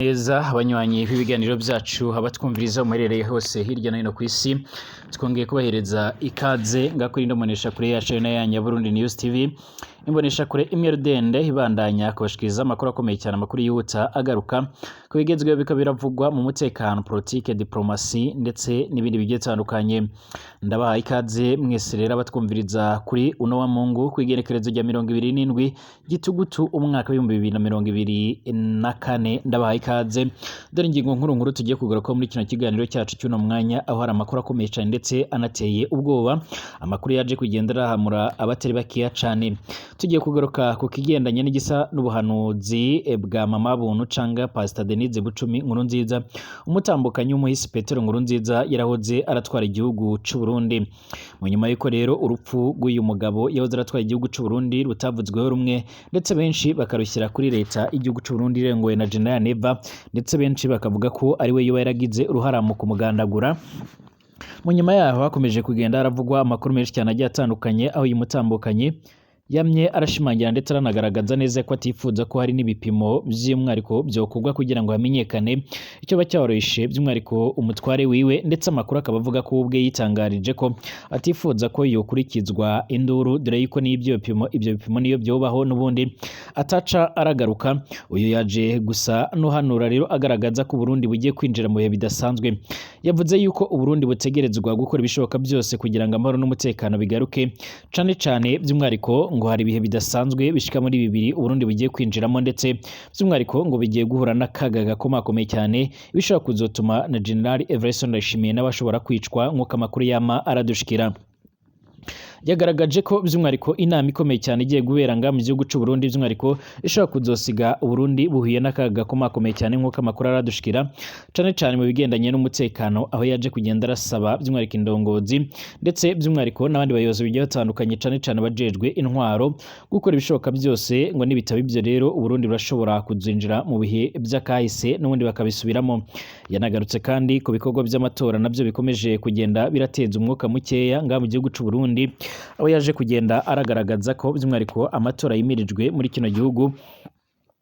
Neza abanywanyi b'ibiganiro byacu abatwumviriza muherereye hose hirya no hino ku isi twongeye kubahereza ikaze ngakuri ndomonesha kure yacu ya Burundi News TV imbonesha kure imwe rudende ibandanya kubashikiriza amakuru akomeye cyane amakuru yihuta agaruka kubigezweho bikabiravugwa mu mutekano politique diplomasi ndetse n'ibindi bigiye bitandukanye ndabaha ikaze mwese rero abatwumviriza kuri uno wa Mungu kwigerekerezo rya 27 gitugutu umwaka wa 2024 ndabaha ikaze dore ingingo nkuru tugiye kugaruka muri kino kiganiro cyacu cy'uno mwanya aho hari amakuru akomeye cyane ndetse anateye ubwoba amakuru yaje kugendera hamura abatari bakiya cyane tugiye kugaruka ku kigendanye n'igisa n'ubuhanuzi bwa mama buntu canga Pastor Denise Bucumi nkuru nziza umutambukanyi w'umuhisi Petero nkuru nziza yarahoze aratwara igihugu cy'u Burundi mu nyuma y'uko rero urupfu rw'uyu mugabo yahoze aratwara igihugu cy'u Burundi rutavuzweho rumwe ndetse benshi bakarushyira kuri leta igihugu cy'u Burundi rengowe na General Neva ndetse benshi bakavuga ko ari we yoba yaragize uruhara mu kumugandagura mu nyuma yaho hakomeje kugenda haravugwa amakuru menshi cyane agiye atandukanye aho uyu mutambukanye yamye arashimangira ndetse aranagaragaza neza ko atifuza ko hari n'ibipimo by'umwariko byokorwa kugira ngo hamenyekane icyo bacyoroshye by'umwariko umutware wiwe ndetse amakuru akaba avuga ko ubwe yitangarije ko atifuza ko yokurikizwa induru dore yuko n'ibyo bipimo niyo byobaho n'ubundi ataca aragaruka uyu yaje gusa n'uhanura rero agaragaza ko Burundi bugiye kwinjira mu bihe bidasanzwe yavuze yuko Burundi butegerezwa gukora ibishoboka byose kugira ngo amahoro n'umutekano bigaruke cane cane by'umwariko ngo hari ibihe bidasanzwe bishika muri bibiri Burundi bugiye kwinjiramo ndetse by'umwariko ngo bigiye guhura n'akaga gakomeye cyane bishobora kuzotuma na General Everson Ndayishimiye n'abashobora kwicwa nk'uko amakuru yama aradushikira yagaragaje ko by'umwariko inama ikomeye cyane igiye gubera nga mu gihugu cy'u Burundi by'umwariko ishobora kuzosiga Burundi buhuye n'akaga gakomeye cyane nk'uko amakuru aradushikira cyane mu bigendanye n'umutekano aho yaje kugenda arasaba by'umwariko indongozi ndetse by'umwariko n'abandi bayobozi bigiye batandukanye cyane bajejwe intwaro gukora ibishoboka byose ngo nibitaba ibyo rero Burundi burashobora kuzinjira mu bihe by'akahise n'ubundi bakabisubiramo yanagarutse kandi ku bikorwa by'amatora nabyo bikomeje kugenda birateza umwuka mukeya nga mu gihugu cy'u Burundi aho yaje kugenda aragaragaza ko by'umwariko amatora yimirijwe muri kino gihugu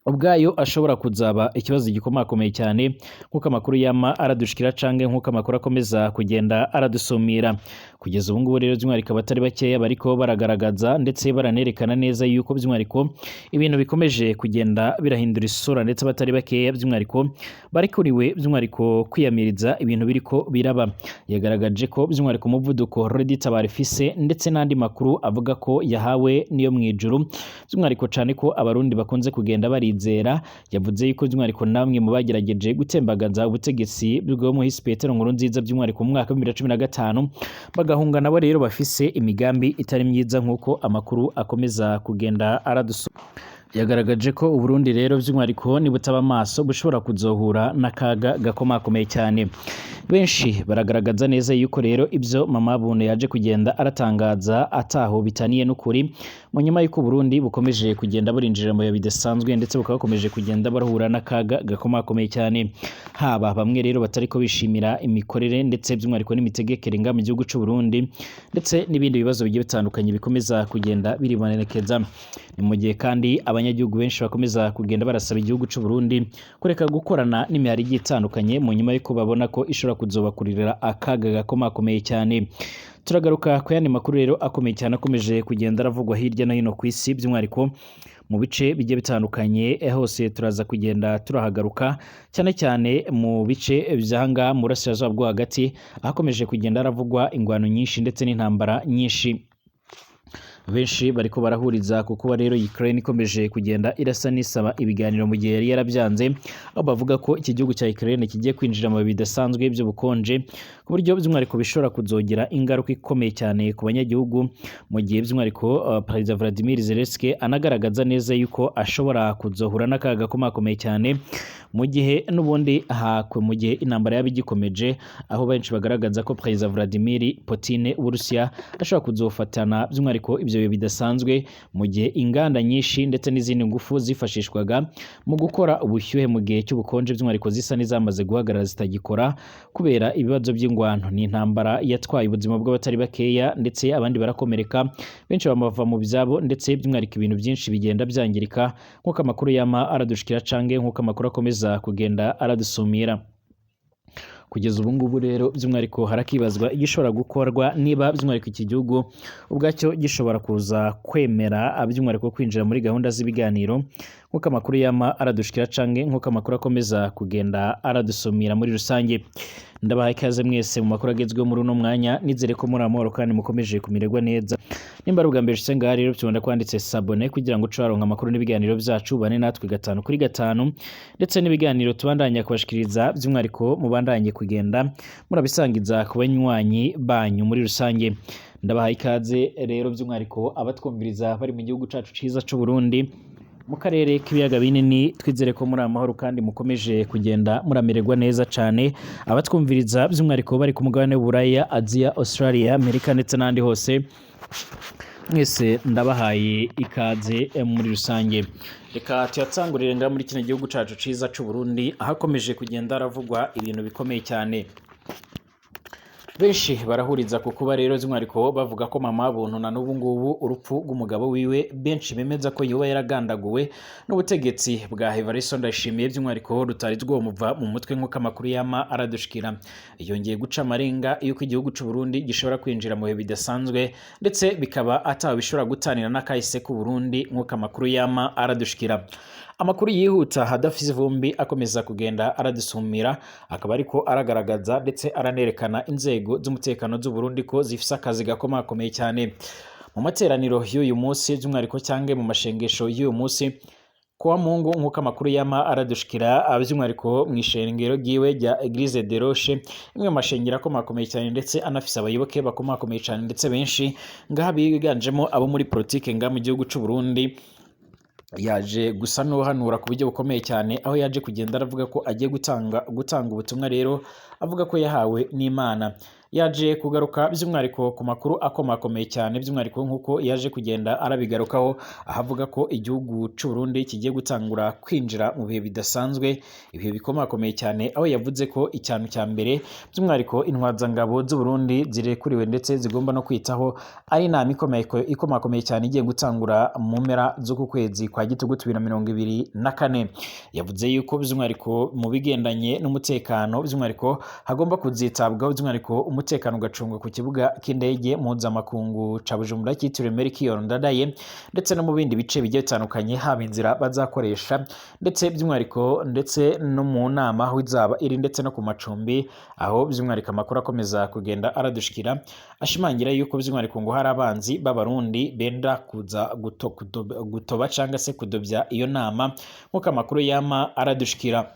ubwayo ashobora kuzaba ikibazo gikomakomeye cyane nk'uko amakuru yama aradushikira cange nk'uko amakuru akomeza kugenda aradusumira kugeza ubu ngubu rero by'umwariko abatari bakeya bariko baragaragaza ndetse baranerekana neza yuko by'umwariko ibintu bikomeje kugenda birahindura isura ndetse abatari bakeya by'umwariko barikuriwe by'umwariko kwiyamiriza ibintu biriko biraba yagaragaje ko by'umwariko umuvuduko Reditabara ifise ndetse n'andi makuru avuga ko yahawe niyo mwijuru by'umwariko cane ko abarundi bakunze kugenda bari yavuze yuko by'umwariko namwe mu bagerageje gutembagaza ubutegetsi bw'umuhisi Petero nkuru nziza by'umwariko mu mwaka wa 2015 bagahunga nabo rero bafise imigambi itari myiza nk'uko amakuru akomeza kugenda aradusoma yagaragaje ko Burundi rero by'umwariko nibutaba amaso bushobora kuzohura n'akaga gakomeye cyane benshi baragaragaza neza yuko rero ibyo mama buntu yaje kugenda aratangaza ataho bitaniye n'ukuri mu nyuma y'uko Burundi bukomeje kugenda burinjira mu bihe bidasanzwe ndetse bukabakomeje kugenda barahura n'akaga gakomeye cyane haba bamwe rero batariko bishimira imikorere ndetse by'umwariko n'imitegekere nga mu gihugu cy'u Burundi ndetse n'ibindi bibazo bigiye bitandukanye bikomeza kugenda biribonekeza ni mu gihe kandi abanyagihugu benshi bakomeza kugenda barasaba igihugu cy'u Burundi kureka gukorana n'imihari igiye itandukanye mu nyuma y'uko babona ko ishobora kuzobakurira akaga gakomeye cyane turagaruka ku yandi makuru rero akomeye cyane akomeje kugenda aravugwa hirya no hino ku isi by'umwariko mu bice bigiye bitandukanye hose turaza kugenda turahagaruka cyane mu bice byahanga mu burasirazuba bwo hagati ahakomeje kugenda haravugwa ingwano nyinshi ndetse n'intambara nyinshi benshi bariko barahuriza kuko rero Ukraine ikomeje kugenda irasa nisaba ibiganiro mu gihe yari yarabyanze aho bavuga ko iki gihugu cya Ukraine kigiye kwinjira mu bidasanzwe by'ubukonje ku buryo by'umwariko bishobora kuzogira ingaruka ikomeye cyane ku banyagihugu mu gihe by'umwariko Perezida Vladimir Zelensky anagaragaza neza yuko ashobora kuzohura n'akaga gakomeye cyane mu gihe n'ubundi mu gihe intambara yabigikomeje aho benshi bagaragaza ko Perezida Vladimir Putin w'Uburusiya ashobora kuzofatana by'umwariko ibyo ivyo bihe bidasanzwe mu gihe inganda nyinshi ndetse n'izindi ngufu zifashishwaga mu gukora ubushyuhe mu gihe cy'ubukonje by'umwihariko zisa n'izamaze guhagarara zitagikora kubera ibibazo by'ingwano. Ni intambara yatwaye ubuzima bw'abatari bakeya ndetse abandi barakomereka, benshi bamava mu byabo ndetse by'umwihariko ibintu byinshi bigenda byangirika nk'uko amakuru yama aradushikira cange nk'uko amakuru akomeza kugenda aradusumira. Kugeza ubu ngubu rero by'umwihariko harakibazwa igishobora gukorwa niba by'umwihariko iki gihugu ubwacyo gishobora kuza kwemera by'umwihariko kwinjira muri gahunda z'ibiganiro nk'uko amakuru yama aradushikira cange nk'uko amakuru akomeza kugenda aradusumira muri rusange. Ndabaha ikaze mwese mu makuru agezweho muri uno mwanya, nizere ko muri amahoro kandi mukomeje kumererwa neza. Nimba ari ubwa mbere ushitse ngaha rero tubona kwanditse sabone kugira ngo uce waronka amakuru n'ibiganiro byacu bane natwe 5 kuri 5 ndetse n'ibiganiro tubandanya kubashikiriza by'umwihariko mubandanye kugenda murabisangiza ku banywanyi banyu muri rusange. Ndabaha ikaze rero by'umwihariko abatwumviriza bari mu gihugu cacu ciza c'u Burundi mu karere k'ibiyaga binini, twizere ko muri amahoro kandi mukomeje kugenda muramererwa neza cyane. Abatwumviriza by'umwihariko bari ku mugabane w'Uburaya, Aziya, Australia, Amerika ndetse n'andi hose, mwese ndabahaye ikaze muri rusange. Reka tuyatsangurire nga muri kino gihugu cacu ciza c'u Burundi ahakomeje kugenda haravugwa ibintu bikomeye cyane. Benshi barahuriza ku kuba rero by'umwihariko bavuga ko mama buntu na n'ubu ngubu urupfu rw'umugabo wiwe benshi bemeza ko yoba yaragandaguwe n'ubutegetsi bwa Evariste Ndayishimiye by'umwihariko rutari rwomuva mu mutwe nk'uko amakuru yama aradushikira. Yongeye guca amarenga yuko igihugu c'u Burundi gishobora kwinjira mu bihe bidasanzwe ndetse bikaba atawe bishobora gutanira n'akahise ku Burundi nk'uko amakuru yama aradushikira. Amakuru yihuta hadafise vumbi akomeza kugenda aradusumira, akaba ariko aragaragaza ndetse aranerekana inzego z'umutekano z'u Burundi ko zifise akazi gakomakomeye cyane. Mu materaniro y'uyu munsi by'umwihariko cyange mu mashengesho y'uyu munsi kuwa Mungu nk'uko amakuru yama aradushikira by'umwihariko mu ishengero giwe rya Eglise de Roche, imwe mu mashengero akomakomeye cyane ndetse anafise abayoboke bakomakomeye cyane ndetse benshi ngaha biganjemo abo muri politike nga mu gihugu c'u Burundi. Yaje gusa n'uhanura ku buryo bukomeye cyane, aho yaje kugenda aravuga ko agiye gutanga ubutumwa rero avuga ko yahawe n'Imana. Yaje kugaruka by'umwihariko ku makuru akomakomeye cyane by'umwihariko nk'uko yaje kugenda arabigarukaho, ahavuga ko igihugu c'u Burundi kigiye gutangura kwinjira mu bihe bidasanzwe, ibihe bikomakomeye cyane, aho yavuze ko icyanu cya mbere by'umwihariko intwazangabo z'u Burundi zirekuriwe ndetse zigomba no kwitaho ari inama ikomakomeye cyane igiye gutangura mu mpera z'uku kwezi kwa Gitugutu 2024. Yavuze yuko by'umwihariko mu bigendanye n'umutekano by'umwihariko hagomba kuzitabwaho by'umwihariko umutekano ugacungwa ku kibuga cy'indege mpuzamakungu ca Bujumbura cyitiriwe Melchior Ndadaye ndetse no mu bindi bice bigiye bitandukanye, haba inzira bazakoresha ndetse by'umwihariko ndetse no mu nama aho izaba iri ndetse no ku macumbi, aho by'umwihariko amakuru akomeza kugenda aradushikira ashimangira yuko by'umwihariko ngo hari abanzi b'abarundi benda kuza gutoba cyangwa se kudobya iyo nama nk'uko amakuru yama aradushikira.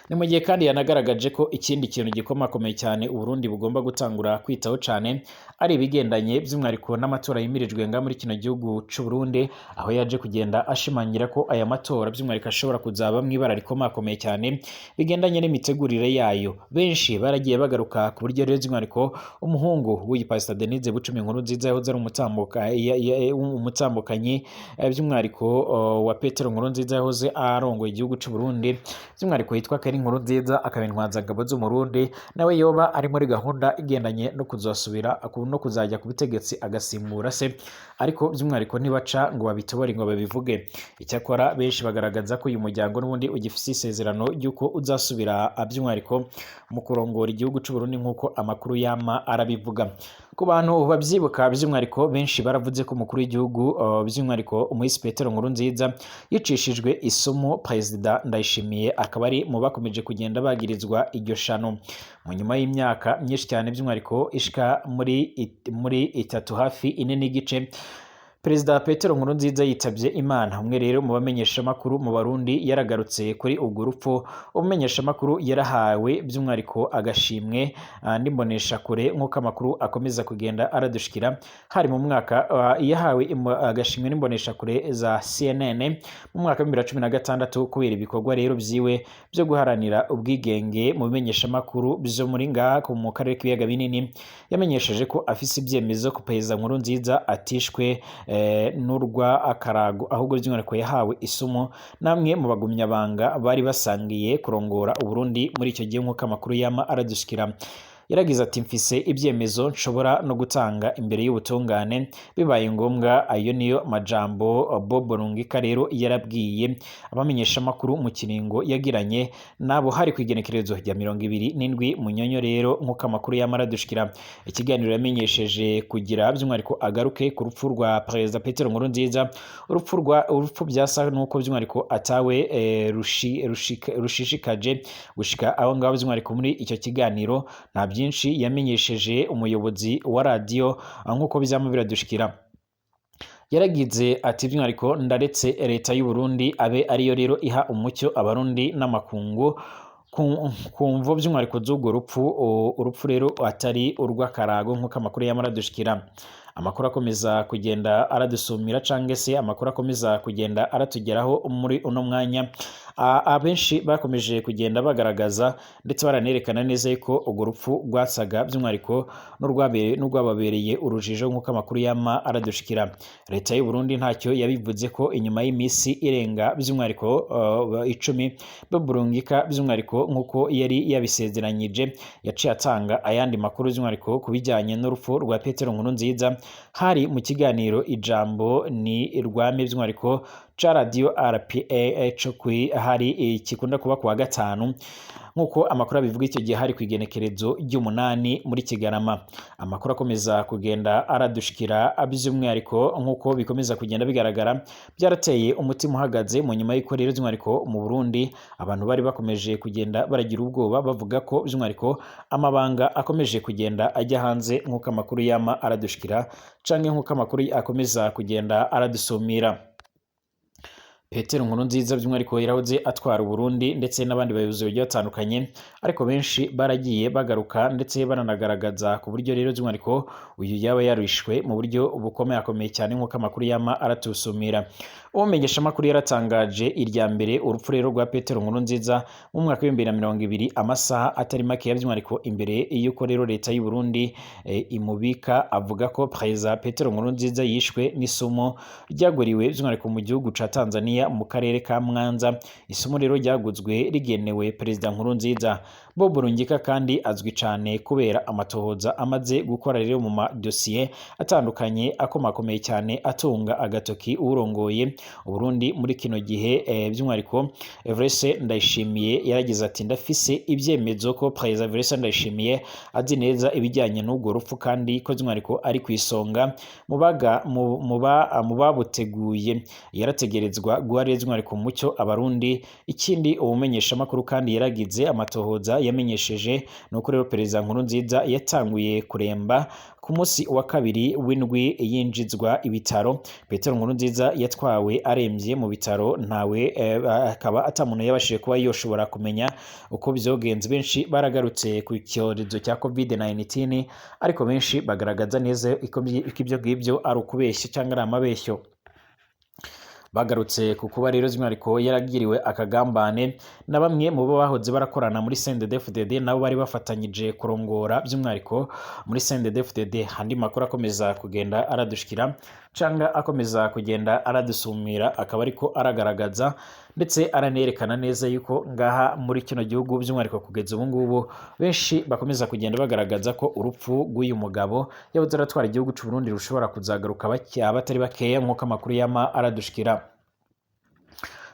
Ni mu gihe kandi yanagaragaje ko ikindi kintu gikomakomeye cyane Uburundi bugomba gutangura kwitaho cyane ari ibigendanye by'umwihariko n'amatora yimirijwe nga muri kino gihugu c'u Burundi, aho yaje kugenda ashimangira ko aya matora by'umwihariko ashobora kuzaba mu ibara rikomakomeye cyane bigendanye n'imitegurire yayo. Benshi baragiye bagaruka ku buryo rero by'umwihariko umuhungu w'uyu Pastor Denise Bucumi Nkurunziza yahoze ari umutambukanyi by'umwihariko wa Petero Nkurunziza yahoze arongoye igihugu c'u Burundi by'umwihariko yitwa Nkurunziza akaba intwazangabo z'u Burundi, nawe yoba ari muri gahunda igendanye no kuzasubira no kuzajya ku butegetsi agasimbura se, ariko by'umwihariko ntibaca ngo babitobore ngo babivuge. Icyakora benshi bagaragaza ko uyu muryango n'ubundi ugifise isezerano y'uko uzasubira by'umwihariko mu kurongora igihugu c'u Burundi nk'uko amakuru yama arabivuga. Ku bantu babyibuka by'umwihariko benshi baravuze ko umukuru w'igihugu by'umwihariko umuhisi Petero Nkurunziza yicishijwe isomo Perezida Ndayishimiye, akaba ari mu bakomeje kugenda bagirizwa iryo shano mu nyuma y'imyaka myinshi cyane by'umwihariko ishika muri 3 hafi 4 n'igice. Perezida Petero Nkurunziza yitabye Imana. Umwe rero mu bamenyeshamakuru mu Barundi yaragarutse kuri urwo rupfu. Umumenyeshamakuru yarahawe by'umwihariko agashimwe n'imboneshakure nk'uko amakuru akomeza kugenda aradushikira. Hari mu mwaka yahawe agashimwe n'imboneshakure za CNN mu mwaka wa 2016 kubera ibikorwa rero byiwe byo guharanira ubwigenge mu bimenyeshamakuru byo muri ngaha mu karere k'ibiyaga binini. Yamenyesheje ko afise ibyemezo ku Perezida Nkurunziza atishwe n'urwa akarago, ahubwo by'umwihariko yahawe isumo namwe mu bagumyabanga bari basangiye kurongora Uburundi muri icyo gihe nk'uko amakuru yama aradushikira. Yaragize ati mfise ibyemezo nshobora no gutanga imbere y'ubutungane bibaye ngombwa. Ayo niyo majambo Bob Rungika rero yarabwiye abamenyesha makuru mu kiringo yagiranye nabo hari kwigenekerezo rya 27 Munyonyo rero nk'uko amakuru yamara dushikira. Ikiganiro yamenyesheje kugira by'umwihariko agaruke ku rupfu rwa Perezida Petero Nkurunziza. Urupfu byasa nuko by'umwihariko atawe rushishikaje gushika aho ngabo by'umwihariko muri icyo kiganiro nta byinshi yamenyesheje umuyobozi wa radio nk'uko bizama biradushikira. Yaragize ati by'umwihariko ndaretse leta y'u Burundi abe ariyo rero iha umucyo abarundi n'amakungu kumvo by'umwihariko z'ubwo urupfu rero atari urw'akarago nk'uko amakuru yamara dushikira. Amakuru akomeza kugenda aradusumira cange se amakuru akomeza kugenda aratugeraho muri uno mwanya. Abenshi bakomeje kugenda bagaragaza ndetse baranerekana neza ko urwo rupfu rwasaga by'umwihariko n'urwababereye urujijo nk'uko amakuru yama aradushikira. Leta y'u Burundi ntacyo yabivuze ko inyuma y'imisi irenga by'umwihariko 10 Bob Rungika by'umwihariko nk'uko yari yabisezeranyije yaciye atanga ayandi makuru by'umwihariko kubijyanye n'urupfu rwa Petero Nkurunziza. Hari mu kiganiro ijambo ni rwame by'umwihariko cha radio RPA hari kikunda kuba kuwa gatanu nk'uko amakuru abivuga. Icyo gihe hari kwigenekerezo ry'umunani muri Kigarama. Amakuru akomeza kugenda aradushikira by'umwihariko nk'uko bikomeza kugenda bigaragara byarateye umutima uhagaze mu nyuma y'iko rero by'umwihariko mu Burundi abantu bari bakomeje kugenda baragira ubwoba bavuga ko by'umwihariko amabanga akomeje kugenda ajya hanze nk'uko amakuru yama aradushikira canke nk'uko amakuru akomeza kugenda aradusumira. Petero Nkurunziza by'umwihariko yarahoze atwara Burundi ndetse n'abandi bayobozi bagiye batandukanye, ariko benshi baragiye bagaruka ndetse bananagaragaza ku buryo rero by'umwihariko uyu yaba yarishwe mu buryo bukomeye cyane nk'uko amakuru yama aratusumira. Umenyesha amakuru yaratangaje irya mbere urupfu rero rwa Petero Nkurunziza mu mwaka wa 2020 amasaha atari make by'umwihariko imbere y'uko rero leta y'u Burundi imubika. Avuga ko Perezida Petero Nkurunziza yishwe n'isumo ryaguriwe by'umwihariko mu gihugu ca Tanzania mu karere ka Mwanza. Isumo rero ryaguzwe rigenewe Perezida Nkurunziza. Bob Rungika kandi azwi cyane kubera amatohoza amaze gukora rero mu madosiye atandukanye akomakomeye cyane atunga agatoki urongoye Burundi muri kino gihe. By'umwihariko Evariste Ndayishimiye yaragize ati ndafise ibyemezo ko Perezida Evariste Ndayishimiye azi neza ibijyanye n'ubwo rupfu kandi ko by'umwihariko ari ku isonga mu babuteguye. Yarategerezwa guharira by'umwihariko mucyo abarundi. Ikindi ubumenyesha makuru kandi yaragize amatohoza yamenyesheje nuko rero Perezida Nkurunziza yatanguye kuremba ku munsi wa kabiri w'indwi yinjizwa ibitaro. Petero Nkurunziza yatwawe arembye mu bitaro, ntawe akaba atamuntu yabashije kuba yoshobora kumenya uko byogenze. Benshi baragarutse ku cyorezo cya COVID-19 ariko benshi bagaragaza neza ibyo ngibyo ari ukubeshya cyangwa ari amabeshyo. Bagarutse ku kuba rero by'umwihariko yaragiriwe akagambane na bamwe mu bo bahoze barakorana muri CNDD-FDD nabo bari bafatanyije kurongora by'umwihariko muri CNDD-FDD. Handi makuru akomeza kugenda aradushikira canga akomeza kugenda aradusumira, akaba ariko aragaragaza ndetse aranerekana neza yuko ngaha muri kino gihugu by'umwihariko kugeza ubu ngubu benshi bakomeza kugenda bagaragaza ko urupfu rw'uyu mugabo yabuze aratwara igihugu cy'u Burundi rushobora kuzagaruka batari bakeya nk'uko amakuru yama aradushikira.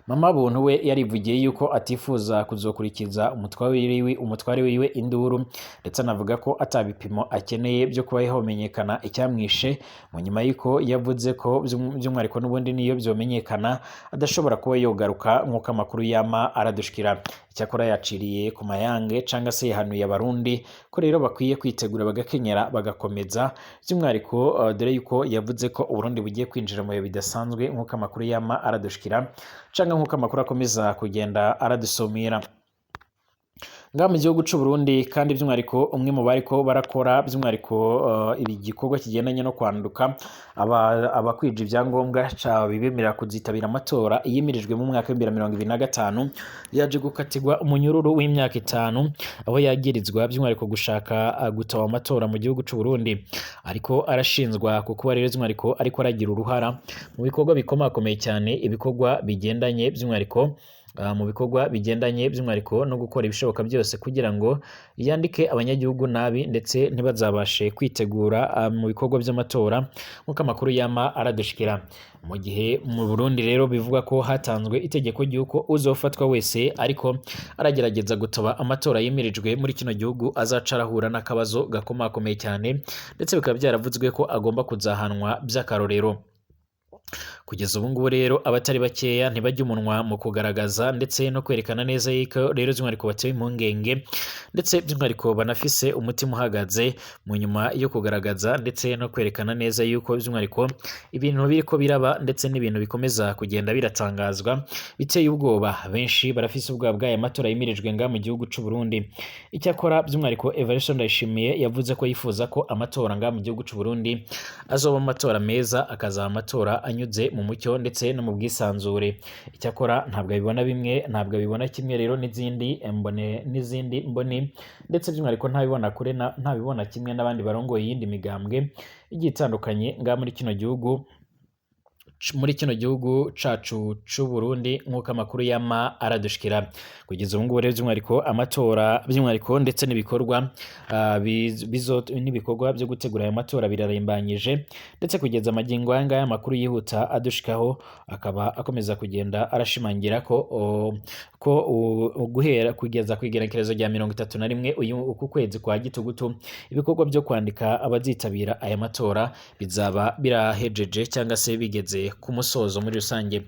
Mama Buntu we yarivugiye yuko atifuza kuzokurikiza umutware wiwe induru, ndetse anavuga ko atabipimo akeneye byo kuba homenyekana icyamwishe, mu nyuma yuko yavuze ko by'umwihariko n'ubundi niyo byomenyekana adashobora kuba yogaruka nk'uko amakuru yama aradushikira. Icyakora yaciriye ku mayange cyangwa se yahanuye abarundi ko rero bakwiye kwitegura bagakenyera bagakomeza, by'umwihariko dore yuko yavuze ko Uburundi bugiye kwinjira mu bihe bidasanzwe nk'uko amakuru yama aradushikira cyangwa nk'uko amakuru akomeza kugenda aradusumira. Ngaha mu gihugu cy'u Burundi kandi by'umwihariko umwe mu bariko barakora by'umwihariko igikorwa kigendanye no kwanduka abakwije ibyangombwa bibemerera kuzitabira amatora yimirijwe mu mwaka wa 2025 yaje gukatirwa umunyururu w'imyaka 5 aho yagirizwa by'umwihariko gushaka gutaba amatora mu gihugu cy'u Burundi, ariko arashinzwa kuko rero by'umwihariko ariko aragira uruhara mu bikorwa bikomakomeye cyane, ibikorwa bigendanye by'umwihariko by'umwihariko no gukora ibishoboka byose kugira ngo yandike abanyagihugu nabi ndetse ntibazabashe kwitegura mu bikorwa by'amatora nk'uko amakuru yama aradushikira. Mu gihe mu Burundi rero bivuga ko hatanzwe itegeko ry'uko uzofatwa wese ariko aragerageza gutoba amatora yimirijwe muri kino gihugu azaca arahura n'akabazo gakomakomeye cyane, ndetse bikaba byaravuzwe ko agomba kuzahanwa by'akarorero. Kugeza ubu ngubu rero abatari bakeya ntibajya umunwa mu kugaragaza ndetse no kwerekana neza yuko rero by'umwihariko batewe impungenge, ndetse by'umwihariko banafise umutima uhagaze mu nyuma yo kugaragaza ndetse no kwerekana neza yuko by'umwihariko ibintu biriko biraba ndetse n'ibintu bikomeza kugenda biratangazwa biteye ubwoba. Benshi barafise ubwoba bw'aya matora yimirijwe ngaha mu gihugu cy'u Burundi. Icyakora by'umwihariko Evariste Ndayishimiye yavuze ko yifuza ko amatora ngaha mu gihugu cy'u Burundi azoba amatora meza, akazaba amatora anyuze mu mucyo ndetse no mu bwisanzure. Icyakora ntabwo abibona bimwe, ntabwo abibona kimwe rero n'izindi mboni, ndetse by'umwihariko ntabibona kure ntabibona kimwe n'abandi barongoye iyindi migambwe igiye itandukanye ngaha muri kino gihugu cacu c'u Burundi nk'uko amakuru yama aradushikira. Kugeza ubu ngubu rero by'umwihariko amatora by'umwihariko ndetse n'ibikorwa n'ibikorwa byo gutegura aya matora birarimbanyije, ndetse kugeza amagingo aya ngaya amakuru yihuta adushikaho akaba akomeza kugenda arashimangira ko guhera kugeza ku igenekerezo rya 31 uku kwezi kwa gitugutu ibikorwa byo kwandika abazitabira aya matora bizaba birahejeje cyangwa se bigeze ku musozo muri rusange.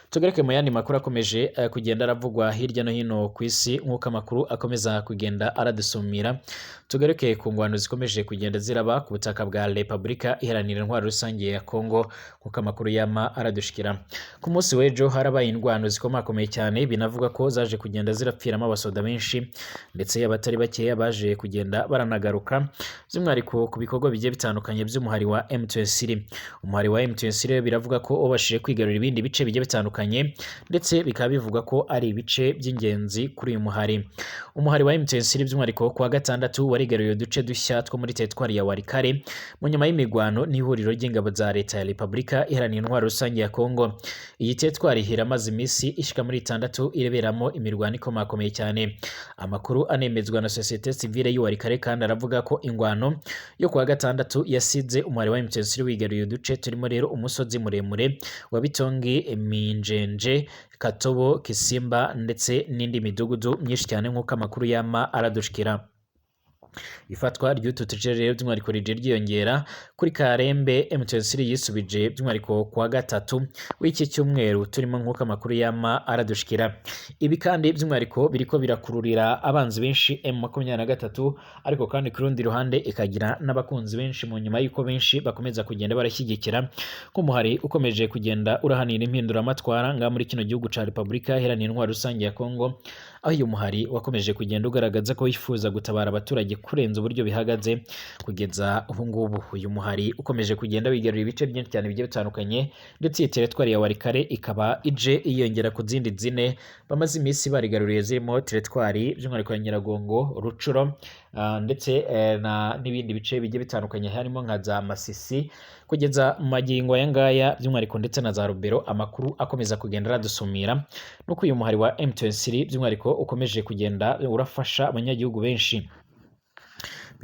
Tugaruke mu yandi makuru akomeje kugenda aravugwa hirya no hino ku isi nk'uko amakuru akomeza kugenda aradusumira. Tugaruke ku ngwano zikomeje kugenda ziraba ku butaka bwa Repubulika Iharanira Intwaro Rusange ya Kongo nk'uko amakuru yama aradushikira. Ku munsi w'ejo harabaye ingwano zikomakomeye cyane, binavuga ko zaje kugenda zirapfiramo abasoda benshi ndetse abatari bakeya baje kugenda baranagaruka, by'umwihariko ku bikorwa bigiye bitandukanye by'umuhari wa M23. Umuhari wa M23 biravuga ko ubashije kwigarurira ibindi bice bigiye bitandukanye, ndetse bikaba bivuga ko ari ibice by'ingenzi kuri uyu muhari. Umuhari wa M23 by'umwihariko kuwa gatandatu warigaruye uduce dushya two muri teritwari ya Walikale mu nyuma y'imigwano n'ihuriro ry'ingabo za leta ya Repubulika Iharanira Intwaro Rusange ya Kongo. Iyi teritwari iramaze iminsi ishika muri 6 ireberamo imirwano ikomakomeye cyane. Amakuru anemezwa na societe civile y'u Walikale kandi aravuga ko ingwano yo kuwa gatandatu yasize umuhari wa M23 wigaruye uduce turimo rero umusozi muremure wa Bitongi, Minjenje, Katobo, Kisimba ndetse n'indi midugudu myinshi cyane nk'uko amakuru yama aradushikira. Ifatwa ry'utu tuce rero by'umwihariko rije ryiyongera kuri Karembe M23 yisubije by'umwihariko kuwa gatatu w'iki cyumweru turimo nk'uko amakuru yama aradushikira. Ibi kandi by'umwihariko biriko birakururira abanzi benshi M23, ariko kandi ku rundi ruhande ikagira n'abakunzi benshi mu nyuma y'uko benshi bakomeza kugenda barashyigikira nk'umuhari ukomeje kugenda urahanira impinduramatwara ngaha muri kino gihugu ca Repubulika Iharanira Intwaro Rusange ya Kongo, aho uyu muhari wakomeje kugenda ugaragaza ko wifuza gutabara abaturage kurenza uburyo bihagaze. Kugeza ubu ngubu uyu muhari ukomeje kugenda wigarurira ibice byinshi cyane bigiye bitandukanye, ndetse iyi teritwari ya Walikale ikaba ije iyongera ku zindi zine bamaze iminsi barigaruriye zirimo teritwari by'umwihariko ya Nyiragongo, Rucuro ndetse n'ibindi bice bigiye bitandukanye harimo nka za Masisi kugeza mu magingo aya ngaya by'umwihariko ndetse na za Rubero. Amakuru akomeza kugenda aradusumira nuko uyu muhari wa M23 by'umwihariko ukomeje kugenda urafasha abanyagihugu benshi.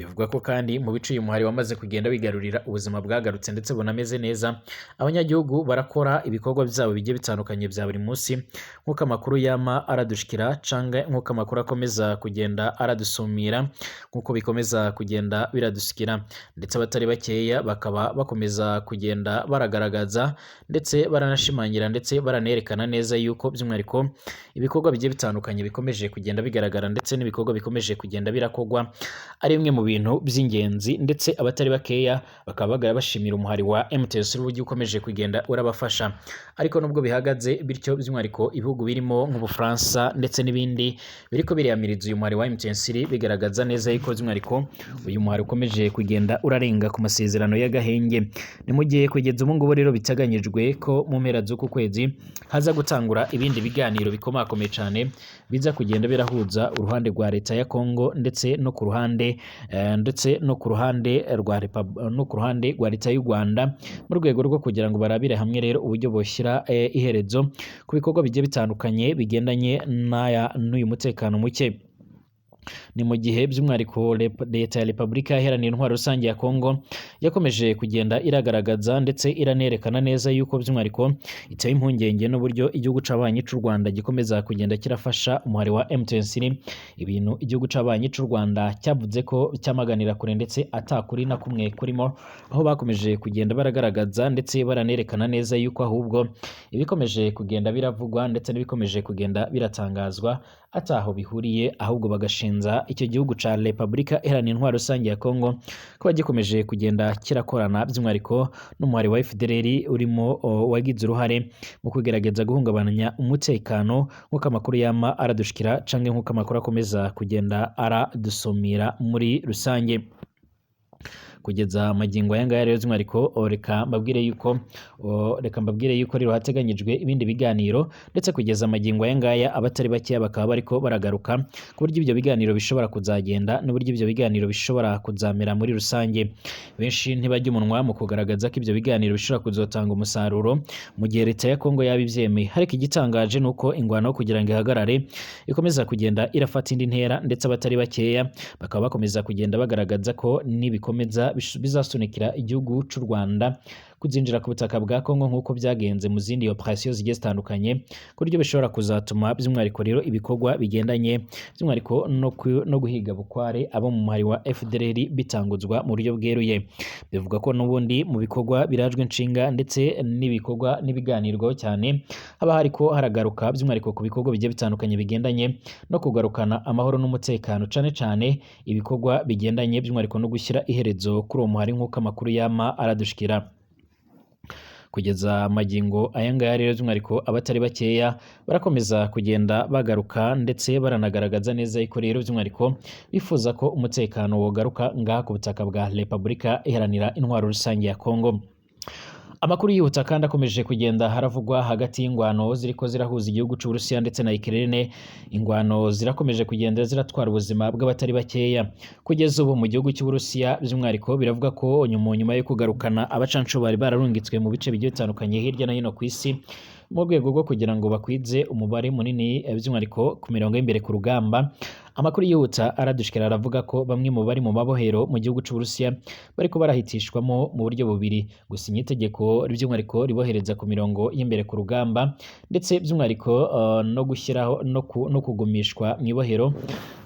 Bivugwa ko kandi mu bice uyu muhari wamaze kugenda wigarurira ubuzima bwagarutse ndetse bunameze neza, abanyagihugu barakora ibikorwa byabo bigiye bitandukanye bya buri munsi nk'uko amakuru yama aradushikira canke nk'uko amakuru akomeza kugenda aradusumira nk'uko bikomeza kugenda biradushikira, ndetse abatari bakeya bakaba bakomeza kugenda baragaragaza ndetse baranashimangira ndetse baranerekana neza yuko by'umwihariko ibikorwa bigiye bitandukanye bikomeje kugenda bigaragara ndetse n'ibikorwa bikomeje kugenda birakogwa ari bimwe mu bintu by'ingenzi, ndetse abatari bakeya bakaba bagara bashimira umuhari wa MTS uburyo ukomeje kugenda urabafasha. Ariko nubwo bihagaze bityo by'umwihariko ibihugu birimo nk'Ubufaransa ndetse n'ibindi biriko biriyamiriza uyu muhari wa MTS bigaragaza neza yuko by'umwihariko uyu muhari ukomeje kugenda urarenga ku masezerano y'agahenge. Ni mu gihe kugeza ubu ngubu rero bitaganyijwe ko mu mpera z'uku kwezi haza gutangura ibindi biganiro bikomakomeye cyane biza kugenda birahuza uruhande rwa leta ya Kongo ndetse no ku ruhande rwa leta y'u Rwanda mu rwego rwo kugira ngo barabire hamwe rero uburyo boshyira iherezo ku bikorwa bigiye bitandukanye bigendanye n'uyu mutekano muke. Ni mu gihe by'umwihariko leta ya Repubulika Iharanira Intwaro Rusange ya Kongo yakomeje kugenda iragaragaza ndetse iranerekana neza yuko by'umwihariko itewe impungenge n'uburyo igihugu c'abanyi c'u Rwanda gikomeza kugenda kirafasha umuhari wa M23, ibintu igihugu c'abanyi c'u Rwanda cyavuze ko cyamaganira kure ndetse atakuri na kumwe kurimo, aho bakomeje kugenda baragaragaza ndetse baranerekana neza yuko ahubwo ibikomeje kugenda biravugwa ndetse n'ibikomeje kugenda biratangazwa ataho bihuriye, ahubwo bagashinza icyo gihugu ca Repubulika Iharanira Intwaro Rusange ya Kongo kuba gikomeje kugenda kirakorana by'umwihariko n'umuhari wa FDLR urimo wagize uruhare mu kugerageza guhungabanya umutekano nk'uko amakuru yama aradushikira canke nk'uko amakuru akomeza kugenda aradusumira muri rusange. Kugeza magingo aya ngaya rero by'umwihariko reka mbabwire yuko rero hateganyijwe ibindi biganiro, ndetse kugeza magingo aya ngaya abatari bakeya bakaba bariko baragaruka ku buryo ibyo biganiro bishobora kuzagenda n'uburyo ibyo biganiro bishobora kuzamera muri rusange. Benshi ntibajya umunwa mu kugaragaza ko ibyo biganiro bishobora kuzotanga umusaruro mu gihe leta ya Kongo yabivyemeye, ariko igitangaje nuko ingwano kugira ngo ihagarare ikomeza kugenda irafata indi ntera, ndetse abatari bakeya bakaba bakomeza kugenda bagaragaza ko nibikomeza bizasunikira igihugu c'u Rwanda kuzinjira ku butaka bwa Kongo nk'uko byagenze mu zindi operation zigiye zitandukanye, ku buryo bishobora kuzatuma by'umwihariko rero ibikorwa bigendanye by'umwihariko no guhiga bukware abo mu muhari wa FDLR bitanguzwa mu buryo bweruye. Bivuga ko n'ubundi mu bikorwa birajwe inshinga ndetse n'ibikorwa n'ibiganirwaho cyane haba hariko haragaruka by'umwihariko ku bikorwa bigiye bitandukanye bigendanye no kugarukana amahoro n'umutekano, cane ibikorwa bigendanye by'umwihariko no gushyira iherezo kuri uwo muhari nk'uko amakuru yama aradushikira. Kugeza magingo aya ngaya rero by'umwihariko abatari bakeya barakomeza kugenda bagaruka ndetse baranagaragaza neza yuko rero by'umwihariko bifuza ko umutekano wogaruka ngaha ku butaka bwa Repubulika Iharanira Intwaro Rusange ya Kongo. Amakuru yihuta kandi akomeje kugenda haravugwa hagati y'ingwano ziriko zirahuza igihugu c'Uburusiya ndetse na Ukraine. Ingwano zirakomeje kugenda ziratwara ubuzima bw'abatari bakeya kugeza ubu mu gihugu cy'Uburusiya, by'umwihariko biravuga ko nyuma yo kugarukana abacanco bari bararungitswe mu bice bigiye bitandukanye hirya no hino ku isi mu rwego rwo kugira ngo bakwize umubare munini by'umwihariko ku mirongo y'imbere ku rugamba. Amakuru yihuta aradushikira aravuga ko bamwe mu bari mu mabohero mu gihugu c'Uburusiya bariko barahitishwamo mu buryo bubiri: gusinya itegeko by'umwihariko ribohereza ku mirongo y'imbere ku rugamba, ndetse by'umwihariko no gushyiraho no kugumishwa mu ibohero,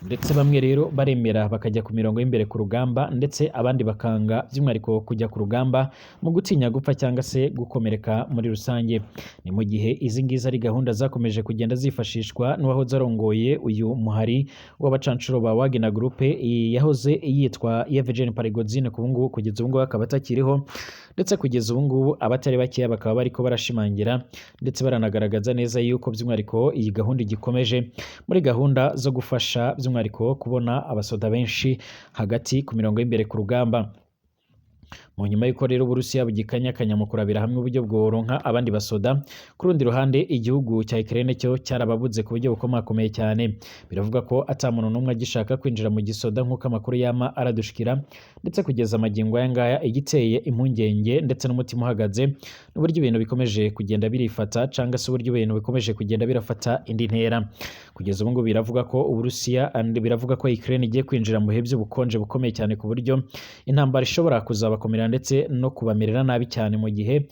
ndetse bamwe rero baremera bakajya ku mirongo y'imbere ku rugamba, ndetse abandi bakanga by'umwihariko kujya ku rugamba mu gutinya gupfa cyangwa se gukomereka muri rusange. Ni mu gihe izi ngizi ari gahunda zakomeje kugenda zifashishwa n'uwahoze arongoye uyu muhari w'abacancuro ba Wagner Group yahoze yitwa Yevgeny Prigozhin, kugeza ubu ngubu akaba atakiriho, ndetse kugeza ubu ngubu abatari bakeya bakaba bariko barashimangira ndetse baranagaragaza neza yuko by'umwihariko iyi gahunda igikomeje muri gahunda zo gufasha by'umwihariko kubona abasoda benshi hagati ku mirongo y'imbere ku rugamba. mu nyuma y'uko rero Uburusiya bugikanyakanya mu kurabira hamwe uburyo bworonka abandi basoda. Ku rundi ruhande igihugu cya Ukraine cyo cyarababuze ku buryo bukomakomeye cyane. Biravuga ko ata muntu n'umwe agishaka kwinjira mu gisoda nk'uko amakuru yama aradushikira, ndetse kugeza amagingo aya ngaya igiteye impungenge ndetse n'umutima uhagaze n'uburyo ibintu bikomeje kugenda birifata cyangwa se uburyo ibintu bikomeje kugenda birafata indi ntera. Kugeza ubu ngubu biravuga ko Uburusiya biravuga ko Ukraine igiye kwinjira mu bihe by'ubukonje bukomeye cyane ku buryo intambara ishobora kuzabakomera ndetse no kubamerera nabi cyane, mu gihe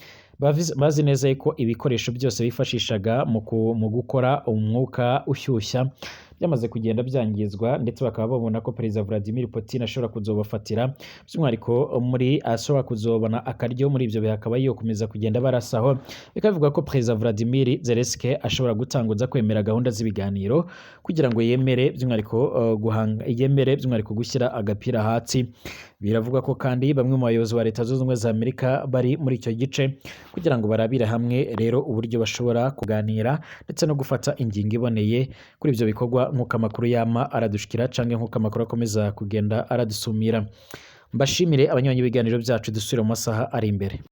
bazi neza ko ibikoresho byose bifashishaga mu gukora umwuka ushyushya byamaze kugenda byangizwa, ndetse bakaba babona ko Perezida Vladimir Putin ashobora kuzobafatira by'umwihariko ashobora kuzobona akaryo muri ibyo bihe akaba yokomeza kugenda barasaho. Bikavuga ko Perezida Vladimir Zelensky ashobora gutanguza kwemera gahunda z'ibiganiro kugira ngo yemere by'umwihariko gushyira agapira hasi. Biravuga ko kandi bamwe mu bayobozi ba Leta Zunze Ubumwe za Amerika bari muri icyo gice kugira ngo barabire hamwe rero uburyo bashobora kuganira ndetse no gufata ingingo iboneye kuri ibyo bikorwa, nk'uko amakuru yama aradushikira cyangwa nk'uko amakuru akomeza kugenda aradusumira. Mbashimire abanywanyi b'ibiganiro byacu dusubira mu masaha ari imbere.